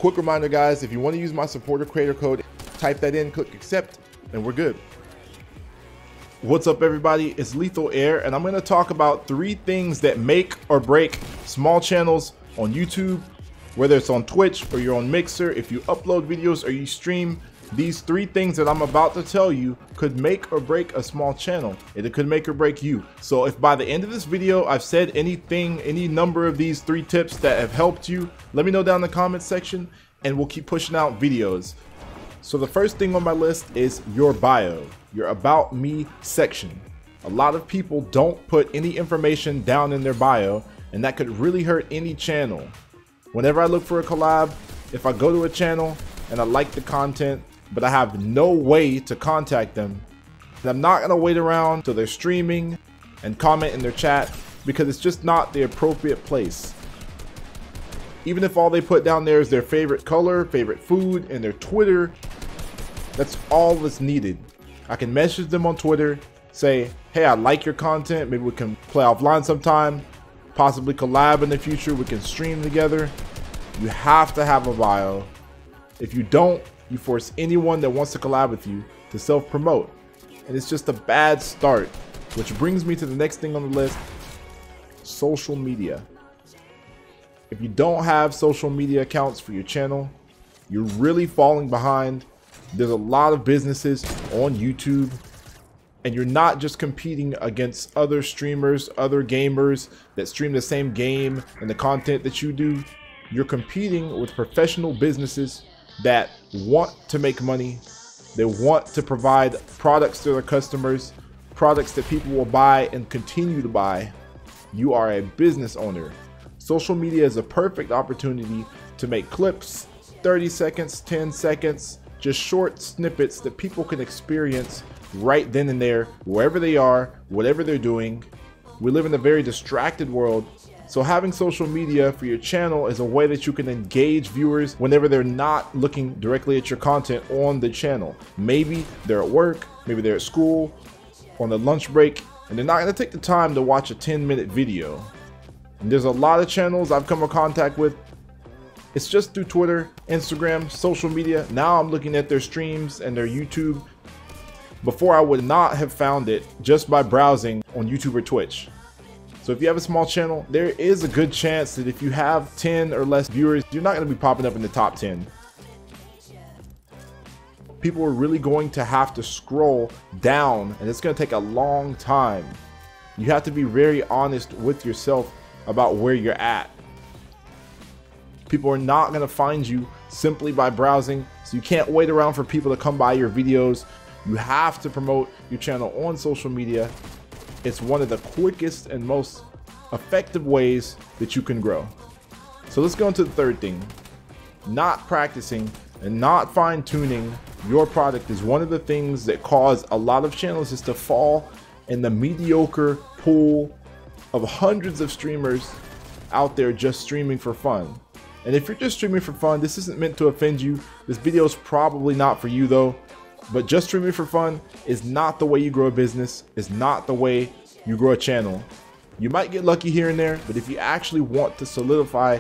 Quick reminder, guys, if you want to use my supporter creator code, type that in, click accept, and we're good. What's up, everybody? It's Lethal Air, and I'm going to talk about 3 things that make or break small channels on YouTube, whether it's on Twitch or you're on Mixer. If you upload videos or you stream, these 3 things that I'm about to tell you could make or break a small channel, and it could make or break you. So if by the end of this video I've said anything, any number of these 3 tips that have helped you, let me know down in the comments section and we'll keep pushing out videos. So the first thing on my list is your bio, your about me section. A lot of people don't put any information down in their bio, and that could really hurt any channel. Whenever I look for a collab, if I go to a channel and I like the content, but I have no way to contact them, and I'm not gonna wait around till they're streaming and comment in their chat, because it's just not the appropriate place. Even if all they put down there is their favorite color, favorite food, and their Twitter, that's all that's needed. I can message them on Twitter, say, hey, I like your content, maybe we can play offline sometime, possibly collab in the future, we can stream together. You have to have a bio. If you don't, you force anyone that wants to collab with you to self-promote, and it's just a bad start. Which brings me to the next thing on the list: social media. If you don't have social media accounts for your channel, you're really falling behind. There's a lot of businesses on YouTube, and you're not just competing against other streamers, other gamers that stream the same game and the content that you do. You're competing with professional businesses that want to make money. They want to provide products to their customers, products that people will buy and continue to buy. You are a business owner. Social media is a perfect opportunity to make clips, 30 seconds, 10 seconds, just short snippets that people can experience right then and there, wherever they are, whatever they're doing. We live in a very distracted world, so having social media for your channel is a way that you can engage viewers whenever they're not looking directly at your content on the channel. Maybe they're at work, maybe they're at school, on the lunch break, and they're not going to take the time to watch a 10-minute video. And there's a lot of channels I've come in contact with. It's just through Twitter, Instagram, social media. Now I'm looking at their streams and their YouTube. Before, I would not have found it just by browsing on YouTube or Twitch. So if you have a small channel, there is a good chance that if you have 10 or less viewers, you're not going to be popping up in the top 10. People are really going to have to scroll down, and it's going to take a long time. You have to be very honest with yourself about where you're at. People are not going to find you simply by browsing, so you can't wait around for people to come by your videos. You have to promote your channel on social media. It's one of the quickest and most effective ways that you can grow. So let's go into the third thing. Not practicing and not fine-tuning your product is one of the things that cause a lot of channels just to fall in the mediocre pool of hundreds of streamers out there just streaming for fun. And if you're just streaming for fun, this isn't meant to offend you. This video is probably not for you though. But just streaming for fun is not the way you grow a business, is not the way you grow a channel. You might get lucky here and there, but if you actually want to solidify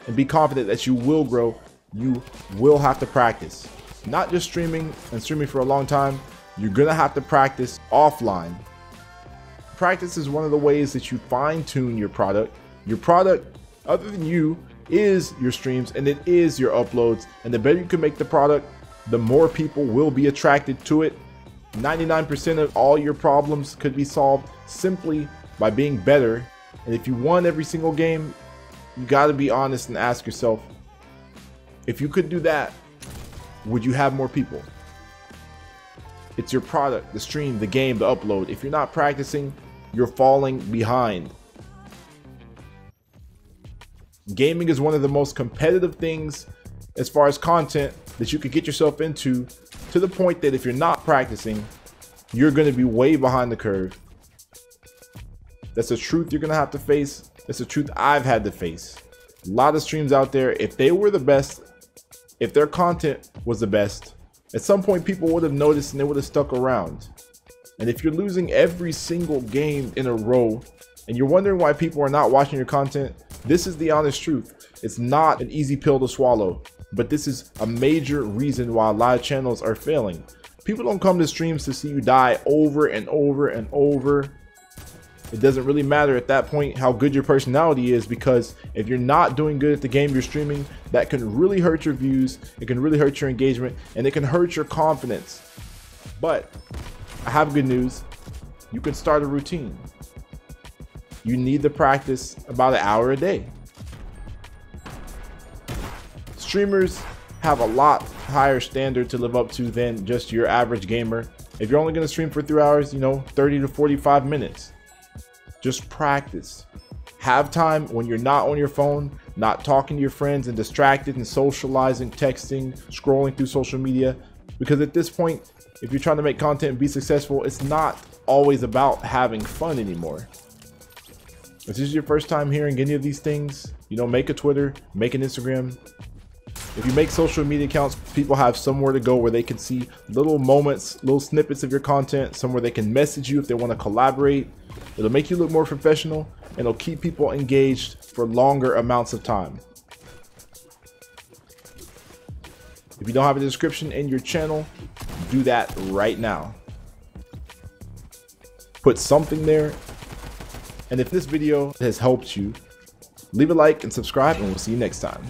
and be confident that you will grow, you will have to practice. Not just streaming and streaming for a long time, you're gonna have to practice offline. Practice is one of the ways that you fine-tune your product. Your product, other than you, is your streams, and it is your uploads. And the better you can make the product, the more people will be attracted to it. 99% of all your problems could be solved simply by being better. And if you won every single game, you got to be honest and ask yourself, if you could do that, would you have more people? It's your product, the stream, the game, the upload. If you're not practicing, you're falling behind. Gaming is one of the most competitive things as far as content that you could get yourself into, to the point that if you're not practicing, you're going to be way behind the curve. That's a truth you're going to have to face. That's a truth I've had to face. A lot of streams out there, if they were the best, if their content was the best, at some point people would have noticed and they would have stuck around. And if you're losing every single game in a row and you're wondering why people are not watching your content, this is the honest truth. It's not an easy pill to swallow. but this is a major reason why live channels are failing. People don't come to streams to see you die over and over and over. It doesn't really matter at that point how good your personality is, because if you're not doing good at the game you're streaming, that can really hurt your views, it can really hurt your engagement, and it can hurt your confidence. But I have good news. You can start a routine. You need to practice about an hour a day. Streamers have a lot higher standard to live up to than just your average gamer. If you're only going to stream for 3 hours, 30 to 45 minutes. Just practice. Have time when you're not on your phone, not talking to your friends and distracted and socializing, texting, scrolling through social media. Because at this point, if you're trying to make content and be successful, it's not always about having fun anymore. If this is your first time hearing any of these things, make a Twitter, make an Instagram. If you make social media accounts, people have somewhere to go where they can see little moments, little snippets of your content, somewhere they can message you if they want to collaborate. It'll make you look more professional, and it'll keep people engaged for longer amounts of time. If you don't have a description in your channel, do that right now. Put something there. And if this video has helped you, leave a like and subscribe, and we'll see you next time.